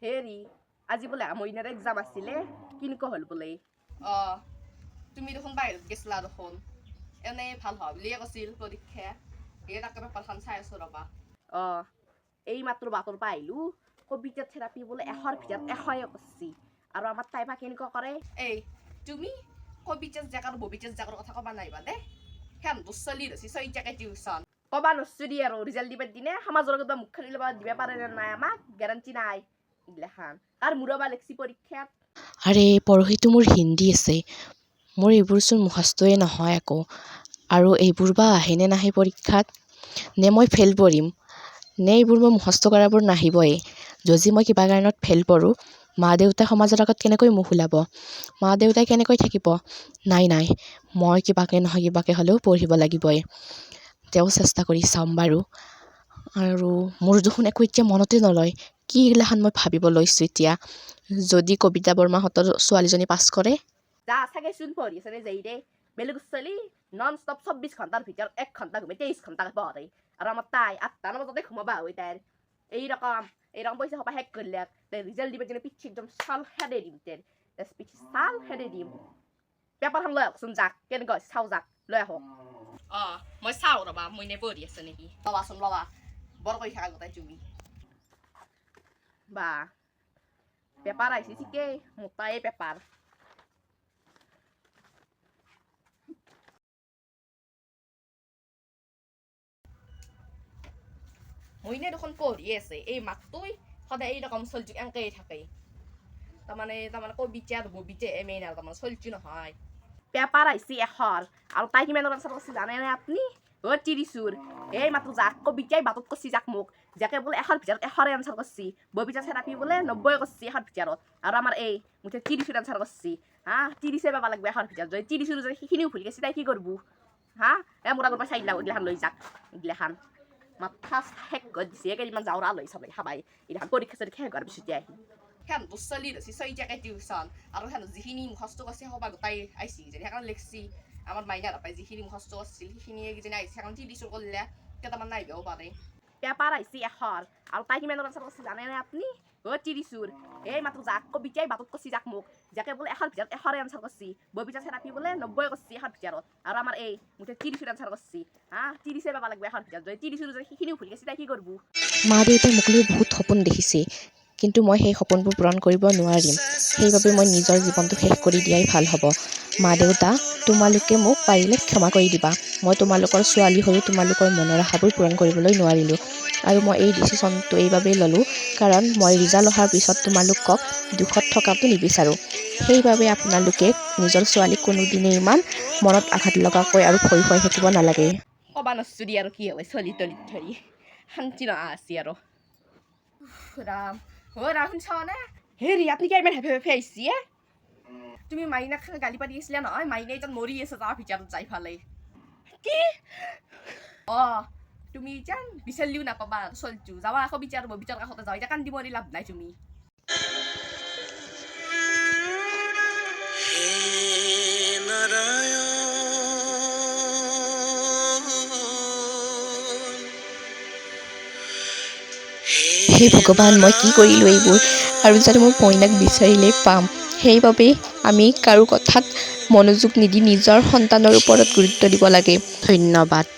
হেৰি আজি বোলে মইনাৰ এক্সাম আছিলে কেনেকুৱা হ'ল বোলে তুমি দেখোন বাহিৰত গেছিলা দেখোন এনে ভাল হোৱা বুলিয়ে কৈছিল পৰীক্ষা তাকে পেপাৰখন চাই আছো ৰবা এই মাত্ৰ বাটৰ পৰা আহিলোঁ কবিতা থেৰাপি বোলে 100ৰ ভিতৰত 100য়ে কৰিছে আৰু আমাৰ তাই বা কেনেকুৱা কৰে এই তুমি কবিতা জাগাৰ ববিতা জাগাৰ কথা ক'বা নাইবা দে সেন তো চলি ৰছি ছয়টাকে টিউচন ক'বা নৰছোঁ দি আৰু ৰিজাল্ট দিবৰ দিনে সমাজৰ কিবা মুখখন ল'ব দিব পাৰে নে নাই আমাক গেৰাণ্টি নাই এইগিলাখান কাৰ মূৰবা লেখছি পৰীক্ষাত আৰে পৰহিটো মোৰ হিন্দী আছে মোৰ এইবোৰচোন মুখস্থই নহয় আকৌ আৰু এইবোৰ বা আহেনে নাহে পৰীক্ষাত নে মই ফেইল কৰিম নে এইবোৰ মই মুখস্থ কৰাবোৰ নাহিবই যদি মই কিবা কাৰণত ফেইল কৰোঁ মা দেউতাই সমাজৰ আগত কেনেকৈ মুখ ওলাব মা দেউতাই কেনেকৈ থাকিব নাই মই কিবাকে নহয় কিবাকে হ'লেও পঢ়িব লাগিবই তেওঁ চেষ্টা কৰি চাম বাৰু আৰু মোৰ দেখোন একো এতিয়া মনতে নলয় কি এইগিলাখান মই ভাবিব লৈছোঁ এতিয়া যদি কবিতা বৰ্মাহঁতৰ ছোৱালীজনী পাছ কৰে যা চাগেচোন পঢ়ি আছে যাই দে বেলেগ ছোৱালী নন ষ্টপ 24 ঘণ্টাৰ ভিতৰত 1 ঘণ্টা ঘুমে 23 ঘণ্টা পঢ়ে আৰু আমাৰ তাই 8টা বজাতে ঘুমাবা হয় তাইৰ এইরকম পয়সা হবা শেষ করলে রিজাল্ট দিবার জন্য পিছিয়ে একদম সাল হেডে দিম তের পিছিয়ে সাল হেডে দিম পেপারখন লৈ আহকচোন যাক কেনেকৈ চাও যাক লৈ আহক মই চাওঁ ৰবা মই নে পঢ়ি আছে নেকি লবাচোন লবা বৰ কৈ থাকা গোটাই তুমি বা পেপার আইসি ঠিকই মোটাই পেপার মইনে দেখোন পঢ়ি আছে এই মাকটোই সদায় এইরকম চলছি এনকেই থাকে তাৰমানে কবিতা ববিতা মেইন আৰু তাৰমানে চলছি নহয় পেপার আইসি এখর আর তাই কিমান আনসার করছি জানে না আপনি ও তিরিসুর এই মাত্র যাক কবিতাই বাতত করছি যাক মোক যাকে বলে এখর ভিতৰত এখৰে আনসাৰ কৰছি ববিতা থেৰাপি বলে 90 কৰছি এখৰ ভিতৰত আৰ আমাৰ এই মুঠে 30 আনসাৰ কৰছি হ্যাঁ 30 পাবা লাগবে এখৰ ভিতৰত যদি 30 যদি সেইখিনিও ভুল গেছি তাই কি করবো হ্যাঁ মোরা করবা চাইলা ওইগিলাখান লৈ যাক এইগিলাখান মাথা শেষ কৰি দিছে কেইদিনমান যাওৰা লৈ চাবলৈ খাবাই এইগিলাখান পৰীক্ষা চৰীক্ষা শেষ হোৱাৰ পিছতে আহি সেন তো চলি ৰছি ছয়টাকে টিউচন আৰু সেন যিখিনি মুখস্থ কৰিছে সবা গোটাই আইছি যে সেইকাৰণে লিখছি আমাৰ মাইনা নাপায় যিখিনি মুখস্থ কৰিছিল সেইখিনিয়ে কিজানি আইছি সেইকাৰণে তিৰিচুৰ কৰিলে কেইটামান নাহিবও পাৰে পেপার আইসি এখর আর তাই কিমান আনসার করছি জানে না আপনি ও তিরিসুর এই মাত্র যাক কবিতাই বাতত করছি যাক মোক যাকে বলে এখর ভিতৰত এখৰে আনসাৰ কৰছি ববিতা থেৰাপি বলে 90 কৰছি এখৰ ভিতৰত আৰ আমাৰ এই মুঠে 30 আনসাৰ কৰছি হ্যাঁ 30 পাবা লাগবে এখৰ ভিতৰত যদি 30 যদি সেইখিনিও ভুল গেছি তাই কি করবো মা দেউতাই মোক লৈ বহুত সপোন দেখিছে কিন্তু মই সেই সপোনবোৰ পূৰণ কৰিব নোৱাৰিম সেইবাবে মই নিজৰ জীৱনটো শেষ কৰি দিয়াই ভাল হ'ব মা দেউতা তোমালোকে মোক পাৰিলে ক্ষমা কৰি দিবা মই তোমালোকৰ ছোৱালী হৈও তোমালোকৰ মনৰ আশাবোৰ পূৰণ কৰিবলৈ নোৱাৰিলোঁ আৰু মই এই ডিচিশ্যনটো এইবাবেই ল'লোঁ কাৰণ মই ৰিজাল্ট অহাৰ পিছত তোমালোকক দুখত থকাটো নিবিচাৰোঁ সেইবাবে আপোনালোকে নিজৰ ছোৱালীক কোনোদিনে ইমান মনত আঘাত লগাকৈ আৰু ভয় খুৱাই থাকিব নালাগে ক'বা নৰছোঁ দি আৰু কি হয় চলি তলিত ধৰি শান্তি নহা আছি আৰু ৰাম ৰাম শুনছনে হেৰি আপনি কি ইমান হেপি হেপি আহিছি তুমি মাইনাক গালি পাৰি আছিলা নহয় মাইনা এতিয়া মৰি আছে তাৰ ভিতৰত যাই ফালে কি তুমি এতিয়া বিচাৰিলেও নাপাবা চলছো যাবা আকৌ বিচাৰ ভিতৰৰ কাষতে যাওঁ এতিয়া কান্দি মৰি লাভ নাই তুমি হে ভগৱান মই কি কৰিলোঁ এইবোৰ আৰু যাতে মোৰ মইনাক বিচাৰিলেই পাম সেইবাবে আমি কাৰো কথাত মনোযোগ নিদি নিজৰ সন্তানৰ ওপৰত গুৰুত্ব দিব লাগে ধন্যবাদ